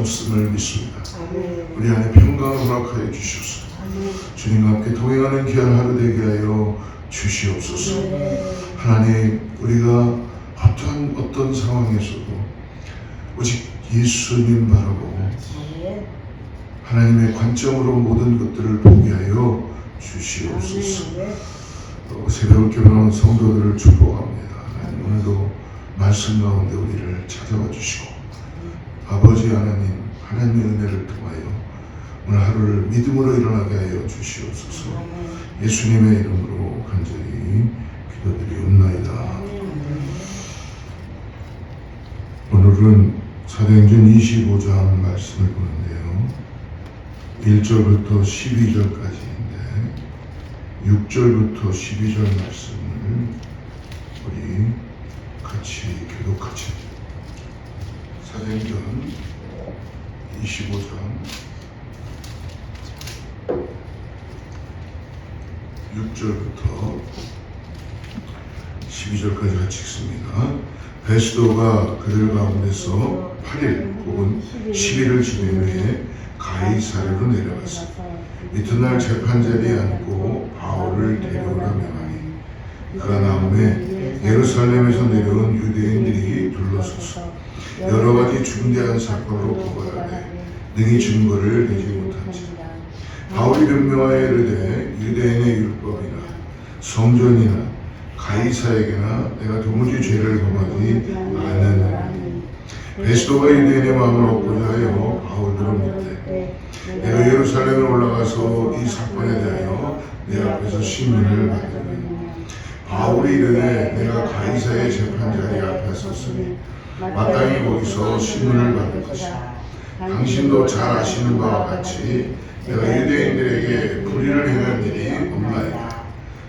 없음을 믿습니다. 우리 안에 평강을 허락하여 주시옵소서. 주님과 함께 동행하는 귀한 하루 되게 하여 주시옵소서. 하나님, 우리가 어떤 상황에서도 오직 예수님 바라보고 하나님의 관점으로 모든 것들을 보게 하여 주시옵소서. 새벽을 결혼한 성도들을 축복합니다. 하나님, 오늘도 말씀 가운데 우리를 찾아와 주시고 아버지 하나님, 하나님의 은혜를 통하여 오늘 하루를 믿음으로 일어나게 하여 주시옵소서. 예수님의 이름으로 간절히 기도드리옵나이다. 오늘은 사도행전 25장 말씀을 보는데요, 1절부터 12절까지인데 6절부터 12절 말씀을 우리 같이 교독하자. 사도행전 25장 6절부터 12절까지 같이 읽습니다. 베스도가 그들 가운데서 8일 혹은 10일을 지낸 후에 가이사랴로 내려갔습니다. 이튿날 재판자리에 앉고 바울을 데려오라 명하니 그가 나오매 예루살렘에서 내려온 유대인들이 둘러서서 여러 가지 중대한 사건으로 고발하되 능히 증거를 내지 못한지 바울이 변명하여 이르되 유대인의 율법이나 성전이나 가이사에게나 내가 도무지 죄를 범하지 않느니라. 베스도가 유대인의 마음을 얻고자 하여 바울들을 묻되 내가 예루살렘에 올라가서 이 사건에 대하여 내 앞에서 신문을 받으니 바울이 이르되 내가 가이사의 재판자리 앞에 섰으니 마땅히 거기서 신문을 받을 것이다. 당신도 잘 아시는 바와 같이 내가 유대인들에게 불의를 행한 일이 없나이다.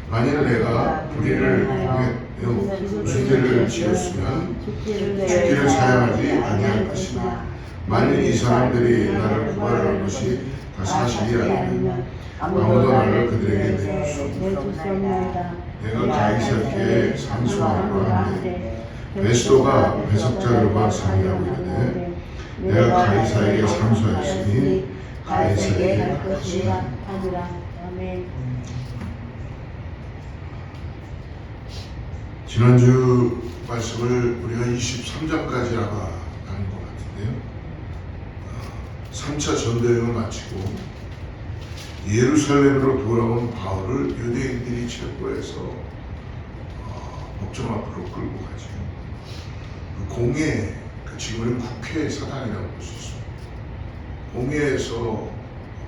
만일 내가 불의를 행하여 무슨 죄를 지었으면 죽기를 사양하지 아니할 것이나 만일 이 사람들이 나를 고발할 것이 다 사실이 아니면 아무도 나를 그들에게 내줄 수 없다. 내가 가이사께 상소하려고 하는데 베스도가 배석자들과 상의하고 이르되 내가 가이사에게 상소하였으니 가이사에게 갈 것이라 하니라. 아멘. 지난주 말씀을 우리가 23장까지 나간 것 같은데요, 3차 전도여행을 마치고 예루살렘으로 돌아온 바울을 유대인들이 체포해서 법정 앞으로 끌고 가죠. 그 공회, 지금은 국회 사당이라고 볼 수 있습니다. 공회에서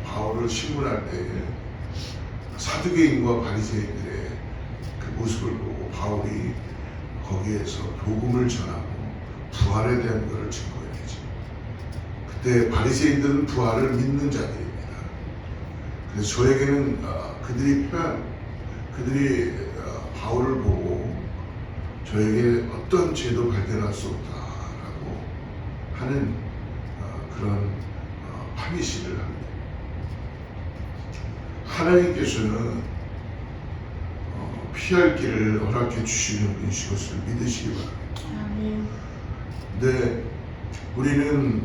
바울을 신문할 때 사두개인과 바리새인들의 그 모습을 보고 바울이 거기에서 복음을 전하고 부활에 대한 것을 증거해내죠. 그때 바리새인들은 부활을 믿는 자들입니다. 그래서 저에게는 그들이 바울을 보고 저에게 어떤 죄도 발견할 수 없다라고 하는 그런 파미시를 합니다. 하나님께서는 피할 길을 허락해 주시는 분이신 것을 믿으시기 바랍니다. 근데 우리는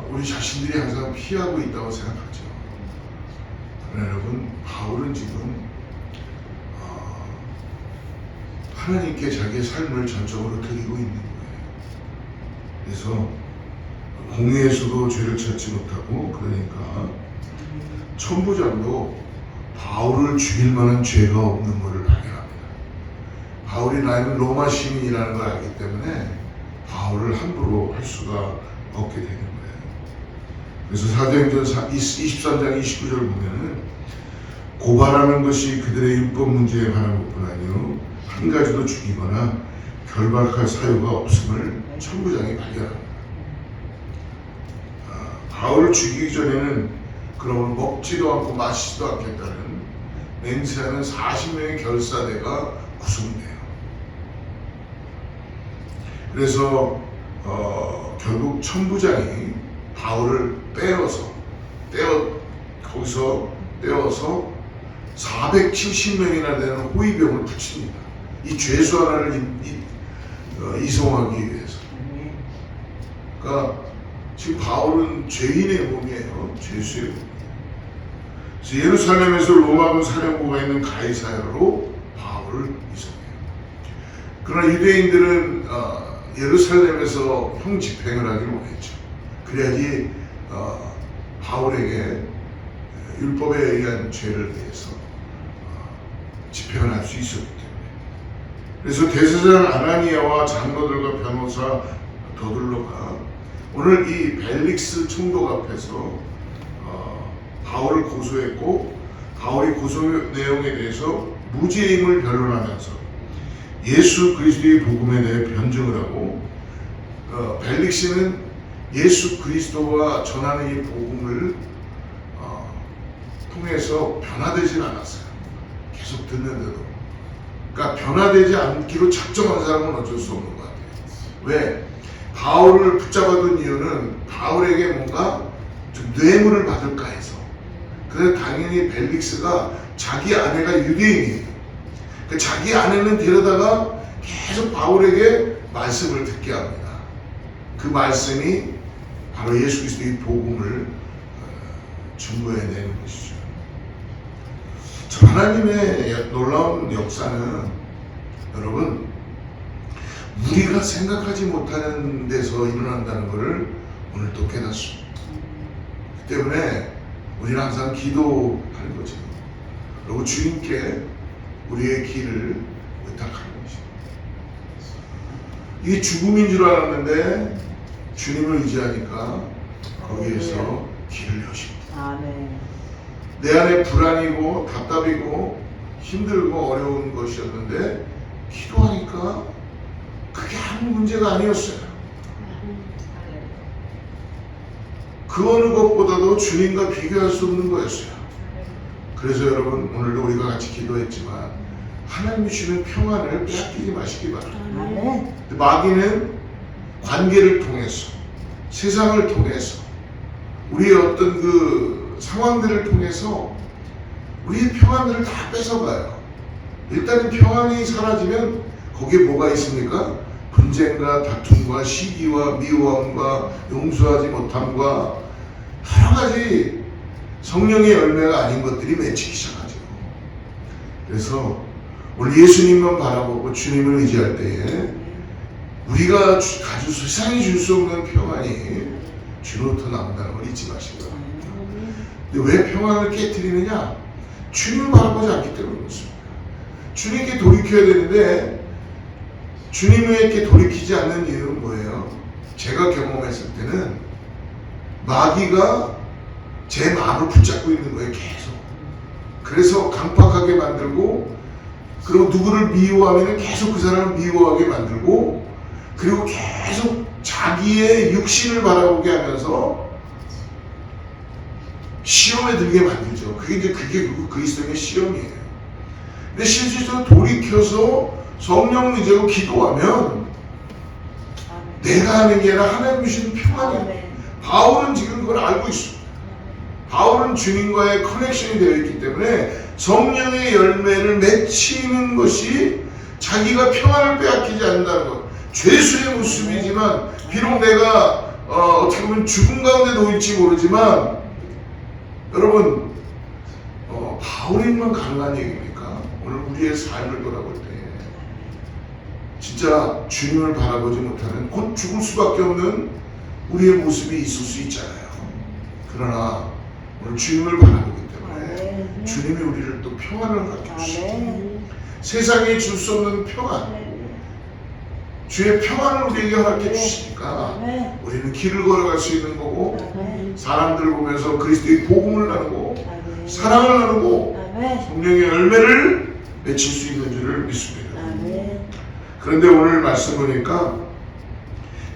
우리 자신들이 항상 피하고 있다고 생각하죠. 그러나 여러분, 바울은 지금 하나님께 자기의 삶을 전적으로 드리고 있는 거예요. 그래서 공회에서도 죄를 찾지 못하고, 그러니까 천부장도 바울을 죽일 만한 죄가 없는 것을 발견합니다. 바울이 나이는 로마 시민이라는 걸 알기 때문에 바울을 함부로 할 수가 없게 되는 거예요. 그래서 사도행전 23장 29절을 보면은 고발하는 것이 그들의 율법 문제에 관한 것뿐 아니요 한 가지도 죽이거나 결박할 사유가 없음을 천부장이 발견합니다. 바울을 죽이기 전에는 그러면 먹지도 않고 마시지도 않겠다는 맹세하는 40명의 결사대가 구성돼요. 그래서 결국 천부장이 바울을 거기서 떼어서 470명이나 되는 호위병을 붙입니다. 이 죄수 하나를 이송하기 위해서. 그러니까 지금 바울은 죄인의 몸이에요. 죄수의 몸. 그래서 예루살렘에서 로마군 사령부가 있는 가이사야로 바울을 이송해요. 그러나 유대인들은 예루살렘에서 형 집행을 하기를 원했죠. 그래야지 바울에게 율법에 의한 죄를 대해서 집행을 할 수 있었기 때문에. 그래서 대제사장 아나니아와 장로들과 변호사 더둘러가 오늘 이 벨릭스 총독 앞에서 바울을 고소했고, 바울이 고소 내용에 대해서 무죄임을 변론하면서 예수 그리스도의 복음에 대해 변증을 하고, 벨릭스는 예수 그리스도와 전하는 이 복음을 통해서 변화되진 않았어요. 계속 듣는데도. 그러니까 변화되지 않기로 작정한 사람은 어쩔 수 없는 것 같아요. 왜? 바울을 붙잡아둔 이유는 바울에게 뭔가 좀 뇌물을 받을까 해서. 그래서 당연히 벨릭스가 자기 아내가 유대인이에요. 그러니까 자기 아내는 데려다가 계속 바울에게 말씀을 듣게 합니다. 그 말씀이 바로 예수 그리스도의 복음을 증거해내는 것이죠. 하나님의 놀라운 역사는 여러분, 우리가 생각하지 못하는 데서 일어난다는 것을 오늘 또 깨닫습니다. 그 때문에 우리는 항상 기도하는 거죠. 그리고 주님께 우리의 길을 의탁하는 것이죠. 이게 죽음인 줄 알았는데 주님을 의지하니까 거기에서 길을 여십니다. 아멘. 내 안에 불안이고 답답이고 힘들고 어려운 것이었는데 기도하니까 그게 아무 문제가 아니었어요. 그 어느 것보다도 주님과 비교할 수 없는 거였어요. 그래서 여러분, 오늘도 우리가 같이 기도했지만 하나님이 주는 평안을 빼앗기지 마시기 바랍니다. 마귀는 관계를 통해서, 세상을 통해서, 우리의 어떤 그 상황들을 통해서 우리의 평안들을 다 뺏어가요. 일단은 평안이 사라지면 거기에 뭐가 있습니까? 분쟁과 다툼과 시기와 미워함과 용서하지 못함과 여러 가지 성령의 열매가 아닌 것들이 맺히기 시작하죠. 그래서 오늘 예수님만 바라보고 주님을 의지할 때에 우리가 가지고 세상이 줄 수 없는 평안이 주로부터 나온다는 걸 잊지 마시고. 근데 왜 평안을 깨트리느냐? 주님을 바라보지 않기 때문에 그렇습니다. 주님께 돌이켜야 되는데 주님에게 돌이키지 않는 이유는 뭐예요? 제가 경험했을 때는 마귀가 제 마음을 붙잡고 있는 거예요, 계속. 그래서 강팍하게 만들고, 그리고 누구를 미워하면 계속 그 사람을 미워하게 만들고, 그리고 계속 자기의 육신을 바라보게 하면서 시험에 들게 만들죠. 그게 그리스도의 시험이에요. 근데 실질적으로 돌이켜서 성령을 의지하고 기도하면 내가 하는 게 아니라 하나님 주시는 평안이에요. 바울은 지금 그걸 알고 있습니다. 바울은 주님과의 커넥션이 되어 있기 때문에 성령의 열매를 맺히는 것이 자기가 평안을 빼앗기지 않는다는 것. 죄수의 모습이지만 비록 내가 어떻게 보면 죽음 가운데 놓일지 모르지만 여러분, 바울인만 가능한 얘기입니까? 오늘 우리의 삶을 돌아볼 때 진짜 주님을 바라보지 못하는 곧 죽을 수밖에 없는 우리의 모습이 있을 수 있잖아요. 그러나 오늘 주님을 바라보기 때문에 주님이 우리를 또 평안을 갖게 주시죠. 세상에 줄 수 없는 평안, 주의 평안을 우리에게 허락해 주시니까 우리는 길을 걸어갈 수 있는 거고, 사람들을 보면서 그리스도의 복음을 나누고 사랑을 나누고 성령의 열매를 맺힐 수 있는 줄을 믿습니다. 그런데 오늘 말씀 보니까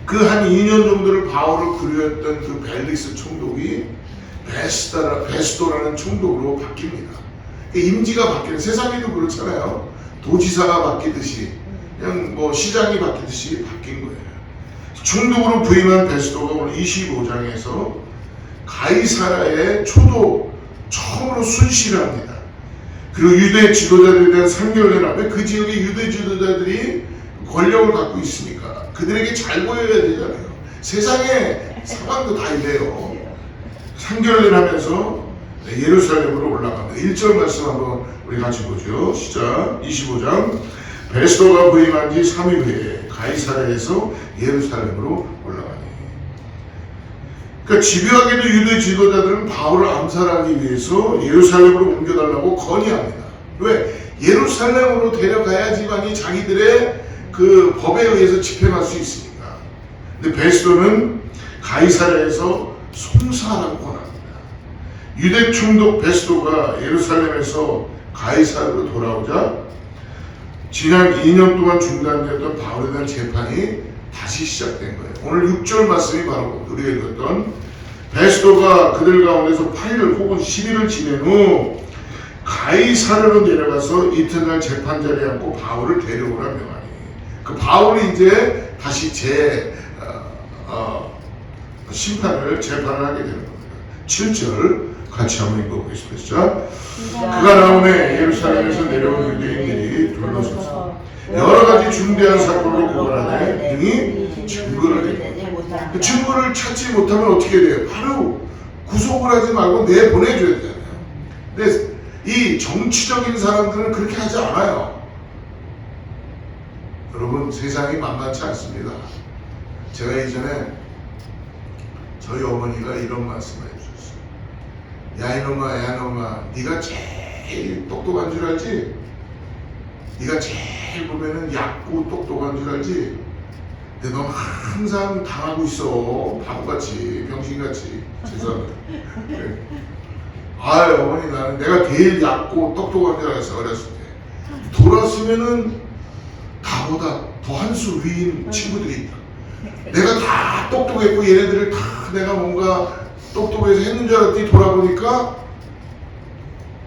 그 한 2년 정도를 바울을 구류했던 그 벨릭스 총독이 베스도라는 총독으로 바뀝니다. 임지가 바뀌는, 세상에도 그렇잖아요. 도지사가 바뀌듯이 그냥 뭐 시장이 바뀌듯이 바뀐 거예요. 총독으로 부임한 베스도가 오늘 25장에서 가이사라의 초도 처음으로 순시를 합니다. 그리고 유대 지도자들에 대한 상결연합에 그 지역의 유대 지도자들이 권력을 갖고 있으니까 그들에게 잘 보여야 되잖아요. 세상에 상황도 다 이래요. 상결례를 하면서 예루살렘으로 올라갑니다. 1절 말씀 한번 우리 같이 보죠. 시작. 25장. 베스도가 부임한 지 3일 후에 가이사랴에서 예루살렘으로 올라가니. 그러니까 집요하게도 유대 지도자들은 바울을 암살하기 위해서 예루살렘으로 옮겨달라고 건의합니다. 왜? 예루살렘으로 데려가야지만이 자기들의 그 법에 의해서 집행할 수 있으니까. 근데 베스도는 가이사랴에서 송사하라고 권합니다. 유대 총독 베스도가 예루살렘에서 가이사랴로 돌아오자 지난 2년 동안 중단되었던 바울에 대한 재판이 다시 시작된 거예요. 오늘 6절 말씀이 바로 우리가 읽었던 베스도가 그들 가운데서 8일 혹은 10일을 지낸 후 가이사랴로 내려가서 이튿날 재판자리에 앉고 바울을 데려오라 명하니. 그 바울이 이제 다시 재판을 하게 되는 겁니다. 7절 같이 한번 읽어보겠습니다. 그가 나오매 예루살렘에서 내려온 유대인들이 둘러서서 여러 가지 중대한 사건으로 고발하되 등이 증거를 내립니다. 그 증거를 찾지 못하면 어떻게 돼요? 바로 구속을 하지 말고 내보내줘야 되잖아요. 근데 이 정치적인 사람들은 그렇게 하지 않아요. 여러분, 세상이 만만치 않습니다. 제가 예전에 저희 어머니가 이런 말씀을 해주셨어요. 야 이놈아 네가 제일 똑똑한 줄 알지? 네가 제일 보면은 얕고 똑똑한 줄 알지? 근데 넌 항상 당하고 있어. 바보같이 병신같이. 죄송합니다. 아유 어머니, 나는 내가 제일 얕고 똑똑한 줄 알았어. 어렸을 때 돌았으면은 나보다 더 한 수 위인 친구들이 있다. 내가 다 똑똑했고 얘네들을 다 내가 뭔가 똑똑해서 했는 줄 알았더니 돌아보니까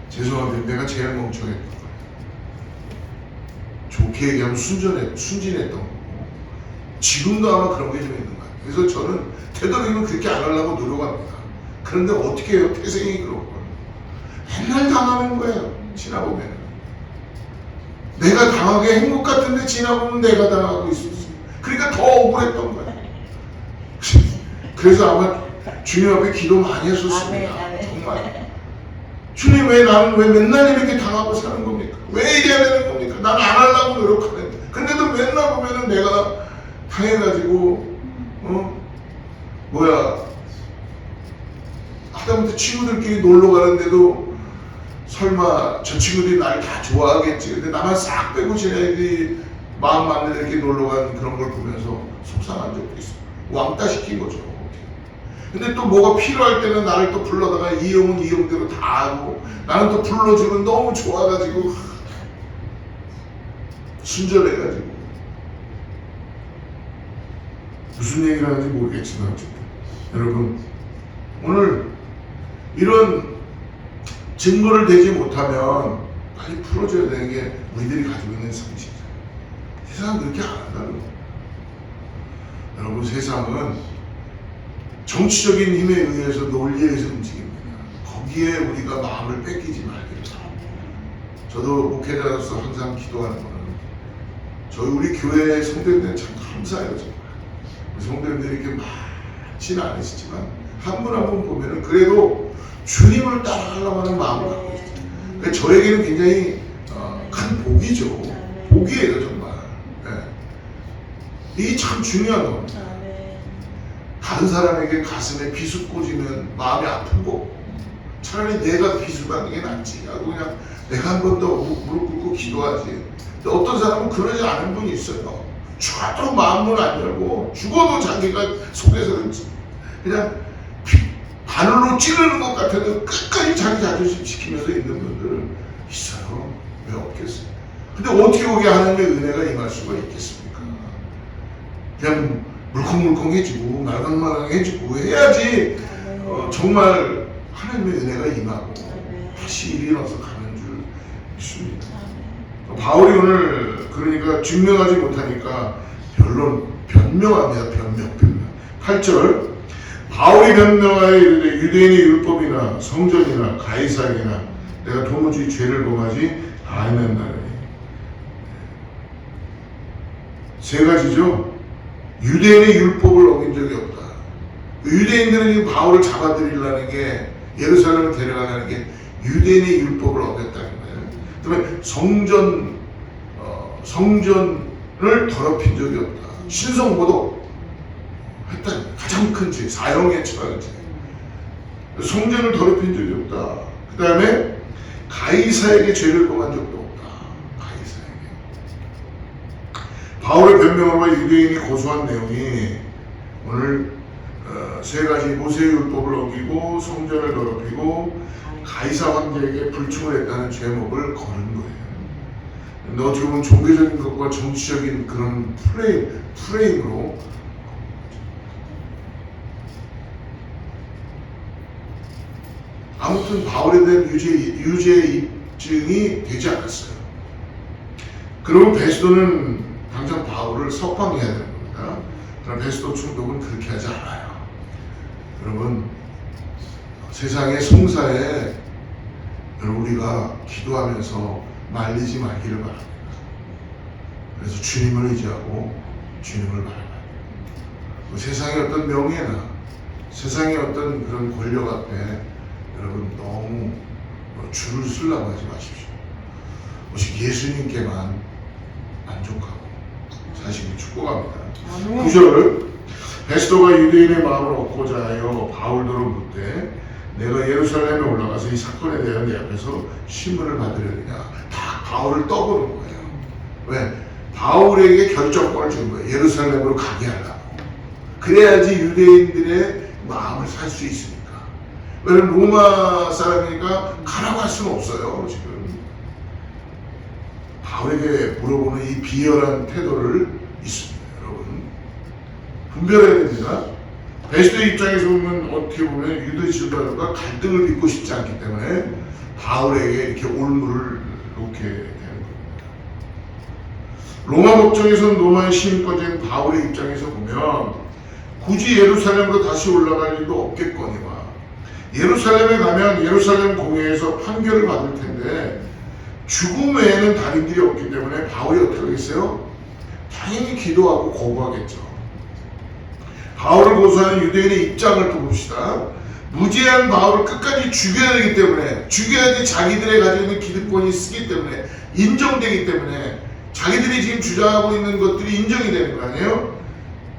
죄송합니다. 내가 제일 멍청했던 거예요. 좋게 얘기하면 순진했던 거고 지금도 아마 그런 게 좀 있는 거예요. 그래서 저는 되도록이면 그렇게 안 하려고 노력합니다. 그런데 어떻게 해요? 태생이 그렇고 맨날 당하는 거예요. 지나보면 내가 당하게 행복 같은데 지나보면 내가 당하고 있었어요. 그러니까 더 억울했던 거예요. 그래서 아마 주님 앞에 기도 많이 했었습니다. 정말 주님, 나는 왜 맨날 이렇게 당하고 사는 겁니까? 왜 이래야 되는 겁니까? 나는 안 하려고 노력하는데 근데도 맨날 보면은 내가 당해가지고 하다못해 친구들끼리 놀러 가는데도 설마 저 친구들이 날 다 좋아하겠지. 근데 나만 싹 빼고 쟤네들이 마음 맞는 이렇게 놀러 간 그런 걸 보면서 속상한 적도 있어. 왕따 시킨 거죠. 근데 또 뭐가 필요할 때는 나를 또 불러다가 이용은 이용대로 다 하고 나는 또 불러주면 너무 좋아가지고 순절해가지고 무슨 얘기를 하는지 모르겠지만 어쨌든 여러분, 오늘 이런 증거를 대지 못하면 빨리 풀어줘야 되는 게 우리들이 가지고 있는 상식이죠. 세상은 그렇게 안 한다는 거예요. 여러분, 세상은 정치적인 힘에 의해서 논리에 의해서 움직입니다. 거기에 우리가 마음을 뺏기지 말기를 바랍니다. 저도 목회자로서 항상 기도하는 거는 우리 교회 성도님들 참 감사해요. 정말 성도님들이 이렇게 많지는 않으시지만 한 분 한 분 보면은 그래도 주님을 따라가려고 하는 마음을 갖고 있어요. 그러니까 저에게는 굉장히 큰 복이죠. 복이에요 정말. 이게 참 중요한 겁니다. 다른 사람에게 가슴에 비수 꽂으면 마음이 아픈 거고 차라리 내가 비수 받는 게 낫지 하고 그냥 내가 한 번 더 무릎 꿇고 기도하지. 근데 어떤 사람은 그러지 않은 분이 있어요. 죽어도 마음을 안 열고 죽어도 자기가 속에서 그냥 바늘로 찌르는 것 같아도 끝까지 자기 자존심 지키면서 있는 분들 있어요. 왜 없겠어요? 근데 어떻게 거기에 하나님의 은혜가 임할 수가 있겠습니까? 그냥 물컹물컹해지고 말랑말랑해지고 해야지 정말 하나님의 은혜가 임하고 다시 일어나서 가는 줄 믿습니다. 바울이 오늘 그러니까 증명하지 못하니까 변명합니다. 변명. 8절 바울이 변명하여 이르되 유대인의 율법이나 성전이나 가이사랴나 내가 도무지 죄를 범하지 아니하나니. 세 가지죠. 유대인의 율법을 어긴 적이 없다. 유대인들은 지금 바울을 잡아들이려는 게, 예루살렘을 데려가려는 게 유대인의 율법을 어겼다는 거예요. 그다음에 성전을 더럽힌 적이 없다. 신성모독 했다는 거예요. 가장 큰 죄, 사형에 처한 죄. 성전을 더럽힌 적이 없다. 그 다음에 가이사에게 죄를 범한 적도 없다. 가이사에게. 바울의 변명으로 유대인이 고소한 내용이 오늘 세 가지 모세의 율법을 어기고 성전을 더럽히고 가이사 황제에게 불충을 했다는 죄목을 거는 거예요. 근데 어떻게 보면 종교적인 것과 정치적인 그런 프레임으로 아무튼 바울에 대한 유죄 입증이 되지 않았어요. 그러면 베스도는 당장 바울을 석방해야 되는 겁니다. 그러나 베스도 총독은 그렇게 하지 않아요. 여러분, 세상의 송사에 우리가 기도하면서 말리지 말기를 바랍니다. 그래서 주님을 의지하고 주님을 바라봐요. 세상의 어떤 명예나 세상의 어떤 그런 권력 앞에 여러분 너무 줄을 쓰려고 하지 마십시오. 오직 예수님께만 만족하고 사실은 축복합니다. 9절, 베스도가 유대인의 마음을 얻고자 하여 바울더러 묻되 내가 예루살렘에 올라가서 이 사건에 대한 내 앞에서 신문을 받으려느냐. 다 바울을 떠보는 거예요. 왜? 바울에게 결정권을 준 거예요. 예루살렘으로 가게 하려고. 그래야지 유대인들의 마음을 살 수 있으니까. 왜냐면 로마 사람이니까 가라고 할 수는 없어요. 지금 바울에게 물어보는 이 비열한 태도를 있습니다. 여러분 분별해야 됩니다. 베스도의 입장에서 보면 어떻게 보면 유대 지도자들과 갈등을 빚고 싶지 않기 때문에 바울에게 이렇게 올무를 놓게 되는 겁니다. 로마 법정에서는 로마의 시민권자인 바울의 입장에서 보면 굳이 예루살렘으로 다시 올라갈 일도 없겠거니와 예루살렘에 가면 예루살렘 공회에서 판결을 받을 텐데 죽음 외에는 다른 길이 없기 때문에 바울이 어떻게 하겠어요? 당연히 기도하고 거부하겠죠. 바울을 고소하는 유대인의 입장을 또 봅시다. 무죄한 바울을 끝까지 죽여야 되기 때문에, 죽여야지 자기들의 가지고 있는 기득권이 쓰기 때문에, 인정되기 때문에 자기들이 지금 주장하고 있는 것들이 인정이 되는 거 아니에요?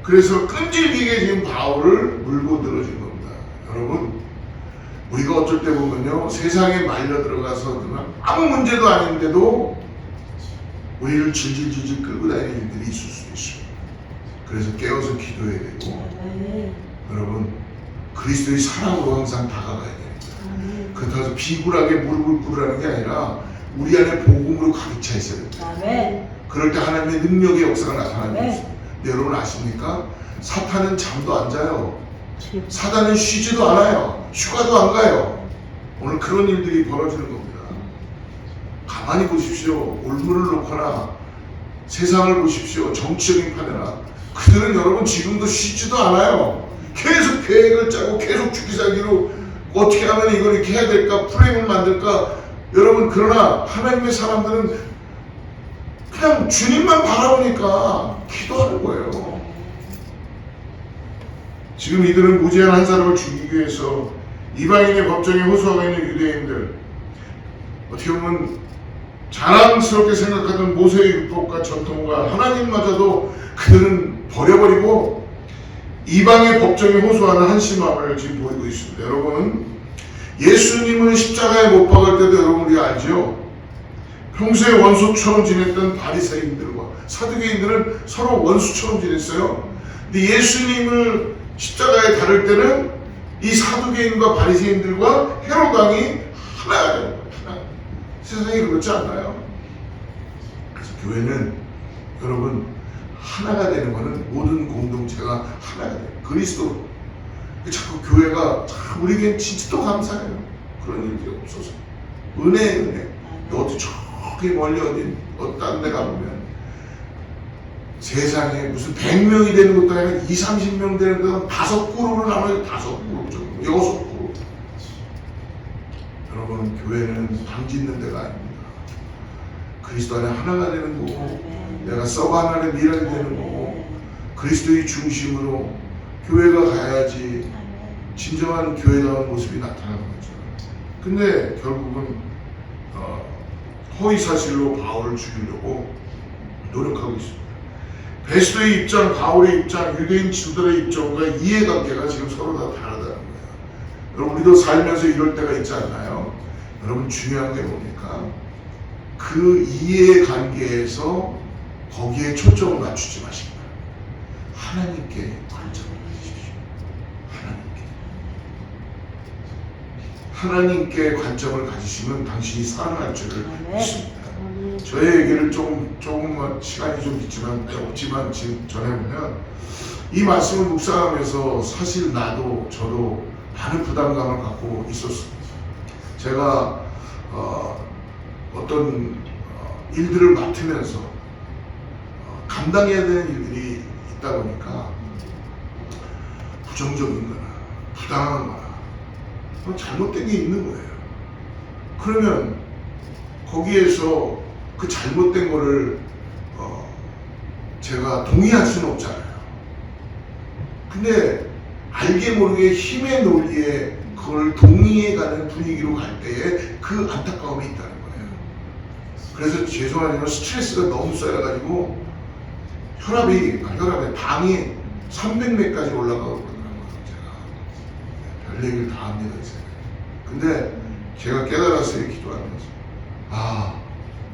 그래서 끈질기게 지금 바울을 물고 늘어진 겁니다. 여러분, 우리가 어쩔 때 보면요, 세상에 말려 들어가서 아무 문제도 아닌데도 우리를 질질질질 끌고 다니는 일들이 있을 수도 있습니다. 그래서 깨어서 기도해야 되고, 여러분 그리스도의 사랑으로 항상 다가가야 됩니다. 그렇다고 해서 비굴하게 무릎을 꿇으라는 게 아니라 우리 안에 복음으로 가득 차 있어야 됩니다. 그럴 때 하나님의 능력의 역사가 나타나는 것입니다. 근데 여러분 아십니까? 사탄은 잠도 안 자요. 사단은 쉬지도 않아요. 휴가도 안 가요. 오늘 그런 일들이 벌어지는 겁니다. 가만히 보십시오. 올무를 놓거나 세상을 보십시오. 정치적인 판이나 그들은 여러분 지금도 쉬지도 않아요. 계속 계획을 짜고 계속 죽기 살기로 어떻게 하면 이걸 이렇게 해야 될까, 프레임을 만들까. 여러분 그러나 하나님의 사람들은 그냥 주님만 바라보니까 기도하는 거예요. 지금 이들은 무죄한 한 사람을 죽이기 위해서 이방인의 법정에 호소하고 있는 유대인들, 어떻게 보면 자랑스럽게 생각하던 모세의 율법과 전통과 하나님마저도 그들은 버려버리고 이방의 법정에 호소하는 한심함을 지금 보이고 있습니다. 여러분, 예수님을 십자가에 못 박을 때도 여러분 우리가 알죠? 평소에 원수처럼 지냈던 바리새인들과 사두개인들은 서로 원수처럼 지냈어요. 근데 예수님을 십자가에 다룰 때는 이 사두개인과 바리새인들과 헤롯 왕이 하나가 되는 거예요. 하나. 세상이 그렇지 않나요? 그래서 교회는 여러분 하나가 되는 것은 모든 공동체가 하나가 돼요. 그리스도. 자꾸 교회가 참 우리에겐 진짜 또 감사해요. 그런 일들이 없어서. 은혜. 어디 저기 멀리 어떤 데 가보면 세상에 무슨 100명이 되는 것도 아니라 20-30명 되는 데는 5그룹으로 나눠요. 5그룹 정도. 6그룹. 여러분 교회는 방 짓는 데가 아닙니다. 그리스도 안에 하나가 되는 거고 내가 서브 하나를 밀어야 되는 거고 그리스도의 중심으로 교회가 가야지 진정한 교회다운 모습이 나타나는 거죠. 근데 결국은 허위 사실로 바울을 죽이려고 노력하고 있습니다. 베스도의 입장, 바울의 입장, 유대인 지도자의 입장과 이해관계가 지금 서로 다 다르다는 거예요. 여러분, 우리도 살면서 이럴 때가 있지 않나요? 여러분, 중요한 게 뭡니까? 그 이해관계에서 거기에 초점을 맞추지 마시기 바랍니다. 하나님께 관점을 가지십시오. 하나님께 관점을 가지시면 당신이 살아날 줄을 믿습니다. 저의 얘기를 조금만 시간이 좀 없지만 지금 전해보면 이 말씀을 묵상하면서 사실 저도 많은 부담감을 갖고 있었습니다. 제가 어떤 일들을 맡으면서 감당해야 되는 일들이 있다 보니까 부정적인 거나 부당한 거나 잘못된 게 있는 거예요. 그러면 거기에서 그 잘못된 거를 제가 동의할 수는 없잖아요. 근데 알게 모르게 힘의 논리에 그걸 동의해가는 분위기로 갈 때에 그 안타까움이 있다는 거예요. 그래서 죄송하지만 스트레스가 너무 쌓여가지고 방이 300매까지 올라가고 그러더라고요. 제가 별 얘기를 다 합니다. 이제. 근데 제가 깨달았어요. 기도하면서.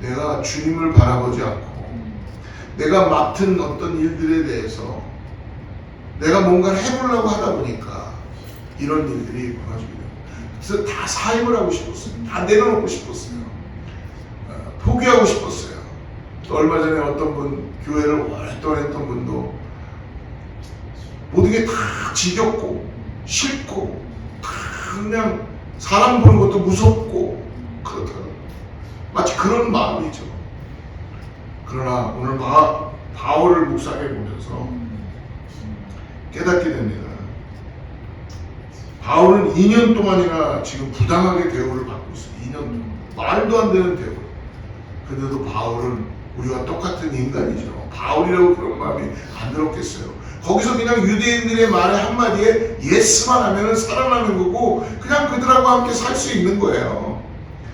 내가 주님을 바라보지 않고 내가 맡은 어떤 일들에 대해서 내가 뭔가를 해보려고 하다 보니까 이런 일들이 벌어지게 됩니다. 그래서 다 사임을 하고 싶었어요. 다 내려놓고 싶었어요. 포기하고 싶었어요. 또 얼마 전에 어떤 분, 교회를 오랫동안 했던 분도 모든 게 다 지겹고 싫고 다 그냥 사람 보는 것도 무섭고 그렇더라고요. 마치 그런 마음이죠. 그러나 오늘 바울을 묵상해 보면서 깨닫게 됩니다. 바울은 2년 동안이나 지금 부당하게 대우를 받고 있어요. 2년 동안. 말도 안 되는 대우. 근데도 바울은 우리와 똑같은 인간이죠. 바울이라고 그런 마음이 안 들었겠어요. 거기서 그냥 유대인들의 말에 한마디에 예스만 하면 살아나는 거고 그냥 그들하고 함께 살 수 있는 거예요.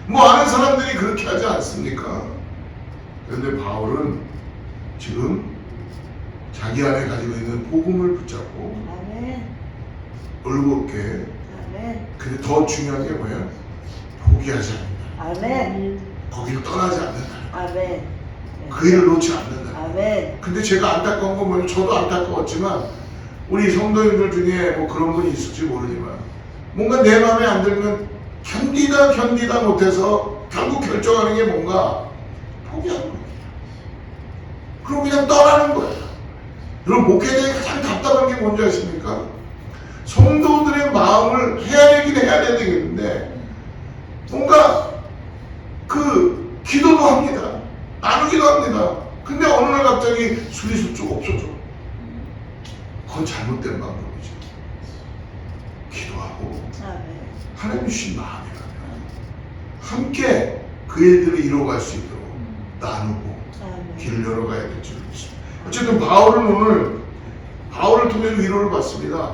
아는 사람들이 그렇게 하지 않습니까? 그런데 바울은 지금 자기 안에 가지고 있는 복음을 붙잡고 올곧게. 근데 더 중요한 게 뭐예요? 포기하지 않는다. 거기를 떠나지 않는다. 그 일을 놓지 않는다. 근데 제가 안타까운 건 뭐냐면 저도 안타까웠지만 우리 성도님들 중에 그런 분이 있을지 모르지만 뭔가 내 마음에 안 들면 견디다 못해서 결국 결정하는 게 뭔가 포기하는 거예요. 그럼 그냥 떠나는 거예요. 여러분, 목회자의 가장 답답한 게 뭔지 아십니까? 성도들의 마음을 해야 되겠는데 뭔가 기도도 합니다. 나누기도 합니다. 근데 어느 날 갑자기 수리수축 없어져. 그건 잘못된 방법이죠. 기도하고 하나님 주신 마음이라면 함께 그 일들을 이루어갈 수 있도록 나누고 길을 열어가야 될 줄 믿습니다. 어쨌든 바울을 통해서 위로를 받습니다.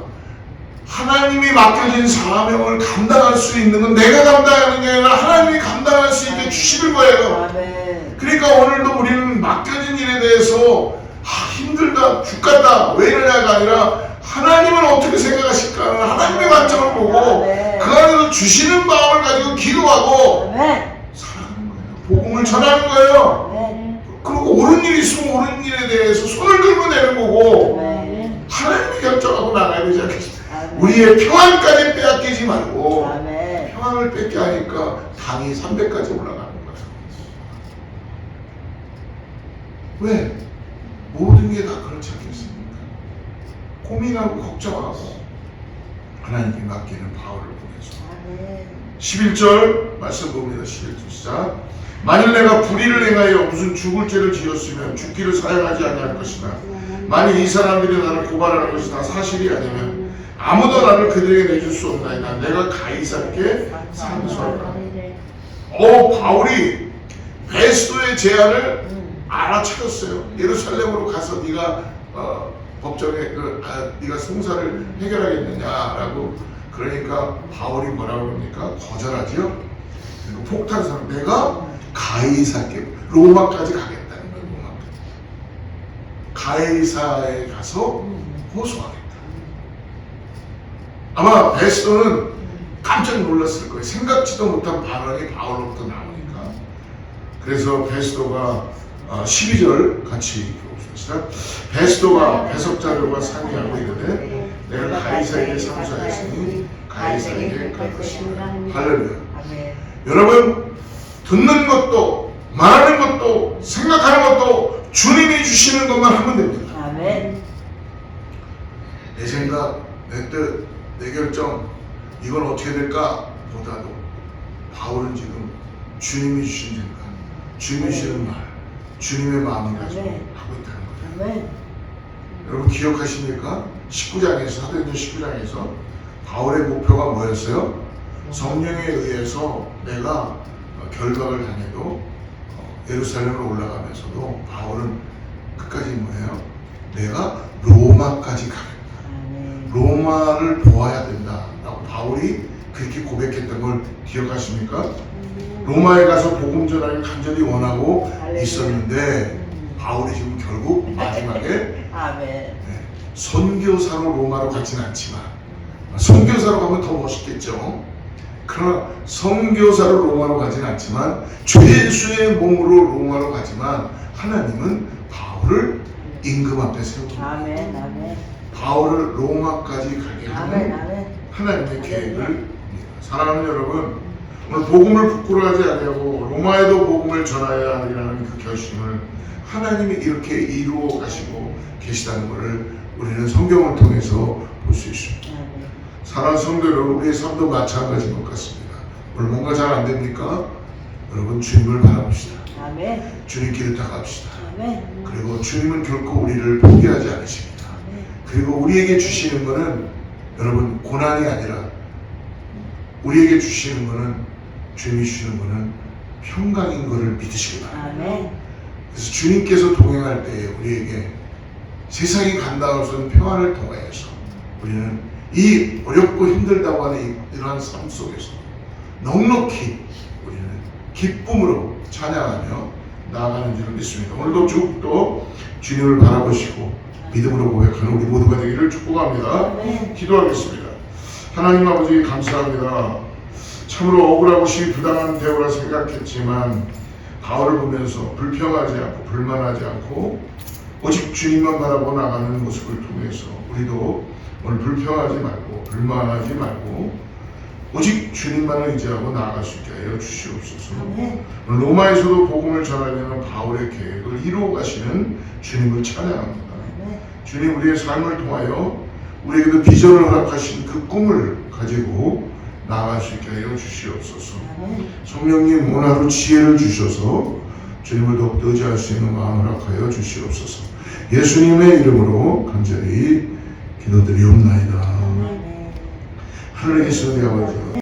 하나님이 맡겨진 사명을 감당할 수 있는 건 내가 감당하는 게 아니라 하나님이 감당할 수 있게 주시는 거예요. 그러니까 오늘도 우리는 맡겨진 일에 대해서 힘들다, 죽겠다, 왜 이러냐가 아니라 하나님은 어떻게 생각하실까? 하나님의 관점을 보고 그 안에서 주시는 마음을 가지고 기도하고 살아가는 거예요. 복음을 전하는 거예요. 그리고 옳은 일이 있으면 옳은 일에 대해서 손을 들고 내는 거고 하나님이 결정하고 나가야 되지 않겠습니까? 우리의 평안까지 빼앗기지 말고 평안을 뺏게 하니까 당이 300까지 올라가는 거예요. 왜? 모든 게 다 그렇지 않겠습니까? 고민하고 걱정하고 하나님께 맡기는 바울을 보내서 11절 말씀 봅니다. 11절 시작. 만일 내가 불의를 행하여 무슨 죽을 죄를 지었으면 죽기를 사용하지 아니할 것이나 만일 이 사람들이 나를 고발하는 것이 다 사실이 아니면 아무도 나를 그들에게 내줄 수 없나이다. 내가 가이사께 상소하라. 바울이 베스도의 제안을 알아차렸어요. 예루살렘으로 가서 네가 법정에 네가 송사를 해결하겠느냐라고. 그러니까 바울이 뭐라고 합니까? 거절하지요. 그리고 폭탄성, 내가 가이사께 로마까지 가겠다는 거예요. 로마까지. 가이사에 가서 호소하겠다. 아마 베스도는 깜짝 놀랐을 거예요. 생각지도 못한 발언이 바울로부터 나오니까. 그래서 베스도가 12절 같이 읽어봅시다. 베스도가 배석자들과 상의하고 이르되 내가 가이사에게 상소하였으니 가이사에게 갈 것이다. 할렐루야. 여러분, 듣는 것도 말하는 것도 생각하는 것도 주님이 주시는 것만 하면 됩니다. 아멘. 내 생각, 내 뜻, 내 결정, 이건 어떻게 될까 보다도 바울은 지금 주님이 주신 생각, 주님이 주시는 말, 주님의 마음을 가지고 하고 있다는 거예요. 아멘. 여러분 기억하십니까? 19장에서 사도행전 19장에서 바울의 목표가 뭐였어요? 성령에 의해서 내가 결박을 당해도 예루살렘을 올라가면서도 바울은 끝까지 뭐예요? 내가 로마까지 가겠다. 로마를 보아야 된다라고 바울이 그렇게 고백했던 걸 기억하십니까? 로마에 가서 복음 전하기 간절히 원하고 있었는데 바울이 지금 결국 마지막에 선교사로 로마로 가진 않지만 선교사로 가면 더 멋있겠죠. 그러나 선교사로 로마로 가진 않지만 주 예수의 몸으로 로마로 가지만 하나님은 바울을 임금 앞에 세웁니다. 바울을 로마까지 가게 하는 하나님의 계획을 사랑하는 여러분, 오늘 복음을 부끄러워하지 아니하고 로마에도 복음을 전하여야 하리라는 그 결심을 하나님이 이렇게 이루어 가시고 계시다는 것을 우리는 성경을 통해서 볼 수 있습니다. 사랑하는 성도 여러분, 우리의 삶도 마찬가지인 것 같습니다. 오늘 뭔가 잘 안 됩니까? 여러분 주님을 바라봅시다. 주님 길을 따갑시다. 그리고 주님은 결코 우리를 포기하지 않으십니다. 그리고 우리에게 주시는 것은 여러분 고난이 아니라 우리에게 주시는 것은 주님이 주시는 것은 평강인 것을 믿으시기 바랍니다. 그래서 주님께서 동행할 때에 우리에게 세상이 간다고 해서는 평안을 통하여서 우리는 이 어렵고 힘들다고 하는 이러한 삶 속에서 넉넉히 우리는 기쁨으로 찬양하며 나아가는 줄을 믿습니다. 오늘도 쭉 또 주님을 바라보시고 믿음으로 고백하는 우리 모두가 되기를 축복합니다. 기도하겠습니다. 하나님 아버지 감사합니다. 참으로 억울하고 시 부당한 대우라 생각했지만 바울을 보면서 불평하지 않고 불만하지 않고 오직 주님만 바라보 나가는 모습을 통해서 우리도 오늘 불평하지 말고 불만하지 말고 오직 주님만을 의지하고 나아갈 수 있게 하여 주시옵소서. 오늘 로마에서도 복음을 전하려는 바울의 계획을 이루어 가시는 주님을 찬양합니다. 주님, 우리의 삶을 통하여 우리에게도 비전을 허락하신 그 꿈을 가지고 나아갈 수 있게 하여 주시옵소서. 성령님, 오늘 하루 지혜를 주셔서 주님을 더욱더 의지할 수 있는 마음을 허락하여 주시옵소서. 예수님의 이름으로 간절히 기도드리옵나이다. 하늘에 계신 우리 아버지,